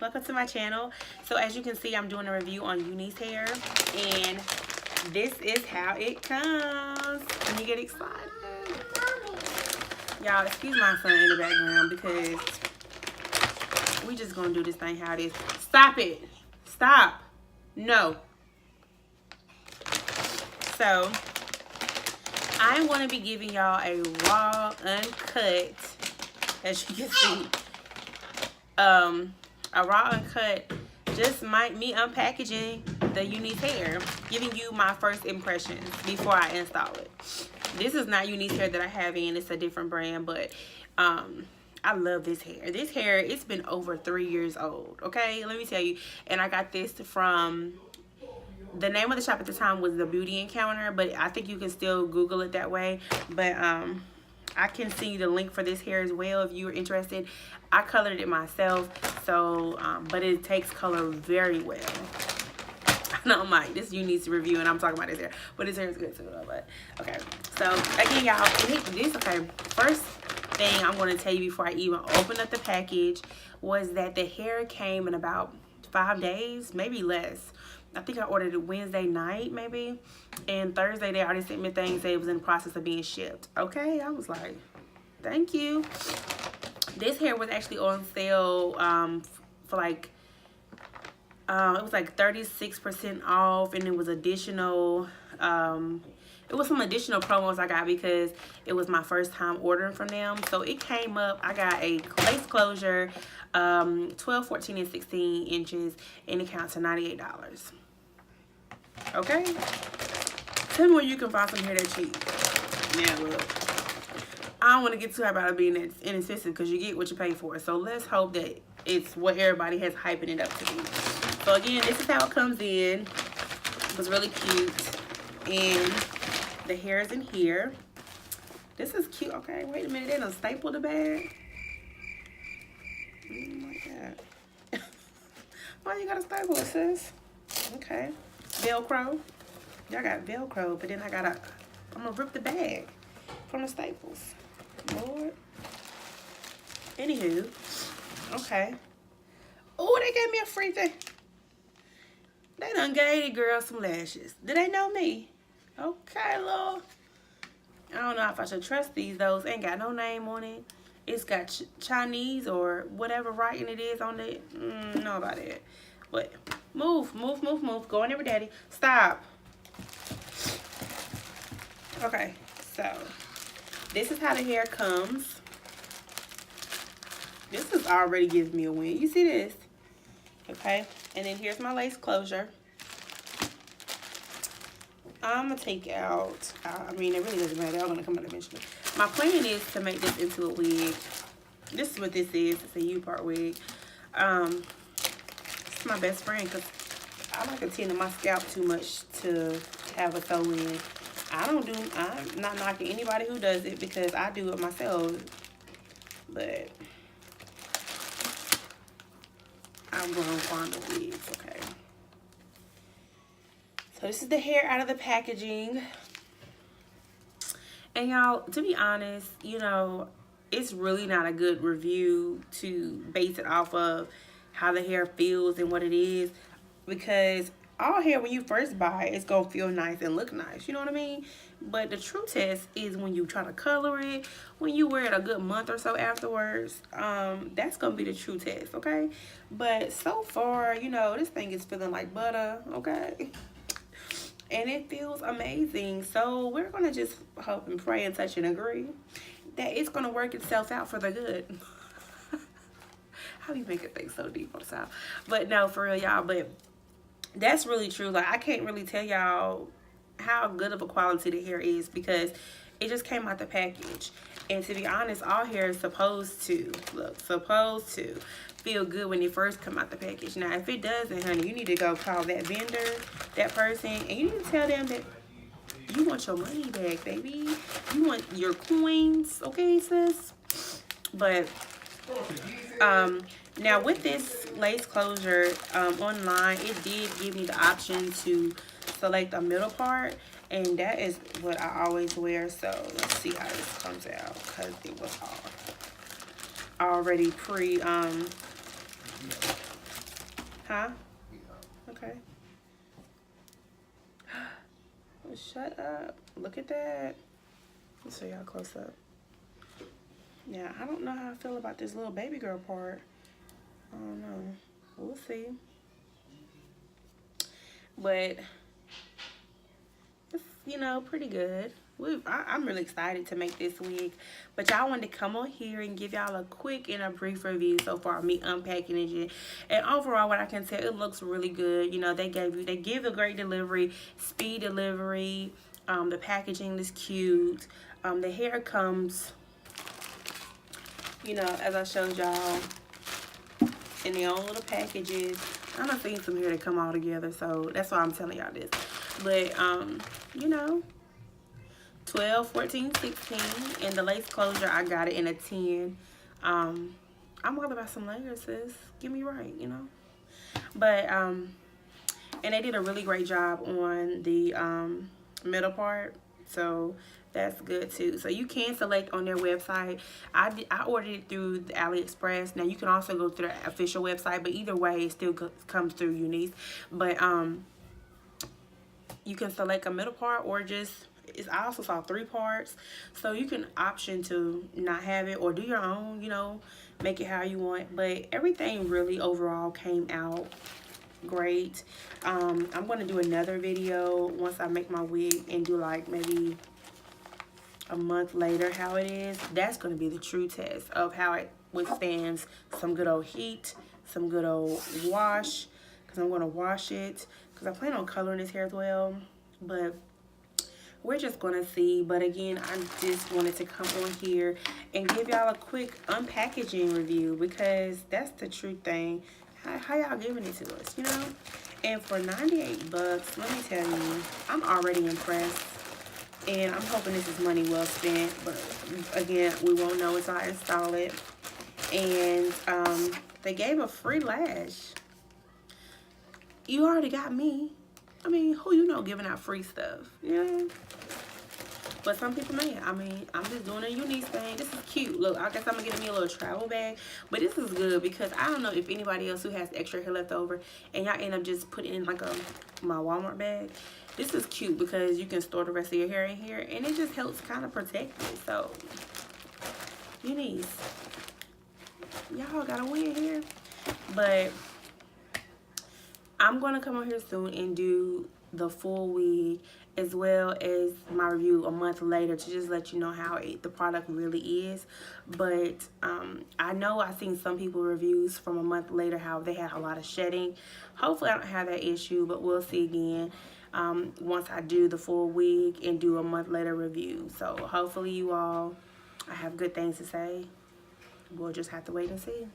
welcome to my channel. So as you can see, I'm doing a review on UNice hair, and this is how it comes. Can you get excited? Y'all, excuse my son in the background because we just gonna do this thing how it is. Stop it. Stop. No. So I'm going to be giving y'all a raw, uncut, as you can see, a raw, uncut, just me unpackaging the UNice hair, giving you my first impressions before I install it. This is not UNice hair that I have in, it's a different brand, but I love this hair. This hair, it's been over 3 years old, okay? Let me tell you. And I got this from, the name of the shop at the time was The Beauty Encounter, but I think you can still Google it that way. But I can send you the link for this hair as well if you're interested. I colored it myself, so but it takes color very well. I know, Mike, this you need to review, and I'm talking about this hair, but this hair is good too, though. But okay, so again, y'all, this okay. First thing I'm going to tell you before I even open up the package was that the hair came in about 5 days, maybe less. I think I ordered it Wednesday night, maybe. And Thursday, they already sent me things that it was in the process of being shipped. Okay, I was like, thank you. This hair was actually on sale for like, it was like 36% off. And it was additional, it was some additional promos I got because it was my first time ordering from them. So it came up, I got a lace closure, 12, 14, and 16 inches, and it counts to $98. Okay? Tell me where you can find some hair that cheap. Yeah, look. I don't want to get too high about it being inexpensive because you get what you pay for. So let's hope that it's what everybody has hyping it up to be. So again, this is how it comes in. It was really cute. And the hair is in here. This is cute. Okay, wait a minute. They done stapled the bag. Oh my God. Why you gotta staple it, sis? Okay. Velcro. Y'all got Velcro, but then I'm gonna rip the bag from the staples. Lord. Anywho. Okay. Oh, they gave me a free thing. They done gave the girl some lashes. Do they know me? Okay, Lord. I don't know if I should trust these. Those ain't got no name on it. It's got Chinese or whatever writing it is on it. Know about it. But move. Go in there with daddy. Stop. Okay, so this is how the hair comes. This is already giving me a win. You see this? Okay, and then here's my lace closure. I'm gonna take out, I mean, it really doesn't matter. They're gonna come out eventually. My plan is to make this into a wig. This is what this is. It's a U-part wig. It's my best friend because I like to tend to my scalp too much to have a sew in. I'm not knocking anybody who does it because I do it myself. But I'm going to find the wigs, okay. So this is the hair out of the packaging. And y'all, to be honest, you know, it's really not a good review to base it off of how the hair feels and what it is. Because all hair, when you first buy it, it's going to feel nice and look nice. You know what I mean? But the true test is when you try to color it, when you wear it a good month or so afterwards. That's going to be the true test, okay? But so far, you know, this thing is feeling like butter, okay? And it feels amazing. So we're going to just hope and pray and touch and agree that it's going to work itself out for the good. How do you make it think so deep on the side? But no, for real, y'all. But that's really true. Like, I can't really tell y'all how good of a quality the hair is because it just came out the package. And to be honest, all hair is supposed to feel good when it first come out the package. Now, if it doesn't, honey, you need to go call that vendor, that person, and you need to tell them that you want your money back, baby. You want your coins, okay, sis? But now with this lace closure online, it did give me the option to select a middle part, and that is what I always wear. So let's see how this comes out because it was already Huh? Okay. Shut up. Look at that. Let's show y'all close up. Yeah, I don't know how I feel about this little baby girl part. I don't know. We'll see. But it's, you know, pretty good. I'm really excited to make this wig, but y'all wanted to come on here and give y'all a quick and a brief review so far, me unpacking it. And overall, what I can tell, it looks really good. You know, they give a great delivery, speed delivery. The packaging is cute. The hair comes, you know, as I showed y'all, in their own little packages. I'm not seeing some hair that come all together, so that's why I'm telling y'all this. But you know, 12, 14, 16, and the lace closure, I got it in a 10. I'm all about some layers, sis. Get me right, you know. But and they did a really great job on the middle part, so that's good too. So you can select on their website. I ordered it through the AliExpress. Now you can also go through the official website, but either way, it still comes through UNice. But you can select a middle part or just, I also saw 3 parts, so you can option to not have it or do your own, you know, make it how you want. But everything really overall came out great. I'm going to do another video once I make my wig and do like maybe a month later how it is. That's going to be the true test of how it withstands some good old heat, some good old wash, because I'm going to wash it because I plan on coloring this hair as well. But we're just going to see. But again, I just wanted to come on here and give y'all a quick unpackaging review, because that's the true thing. How y'all giving it to us, you know? And for 98 bucks, let me tell you, I'm already impressed. And I'm hoping this is money well spent. But again, we won't know until I install it. And they gave a free lash. You already got me. I mean, who you know giving out free stuff, you know? But some people may. I mean, I'm just doing a UNice thing. This is cute. Look, I guess I'm going to get me a little travel bag. But this is good because I don't know if anybody else who has extra hair left over and y'all end up just putting in like my Walmart bag. This is cute because you can store the rest of your hair in here. And it just helps kind of protect it. So, UNice, y'all got to win here. But I'm going to come on here soon and do the full wig as well as my review a month later to just let you know how the product really is. But I know I've seen some people reviews from a month later how they had a lot of shedding. Hopefully I don't have that issue, but we'll see again once I do the full wig and do a month later review. So hopefully you all, I have good things to say. We'll just have to wait and see.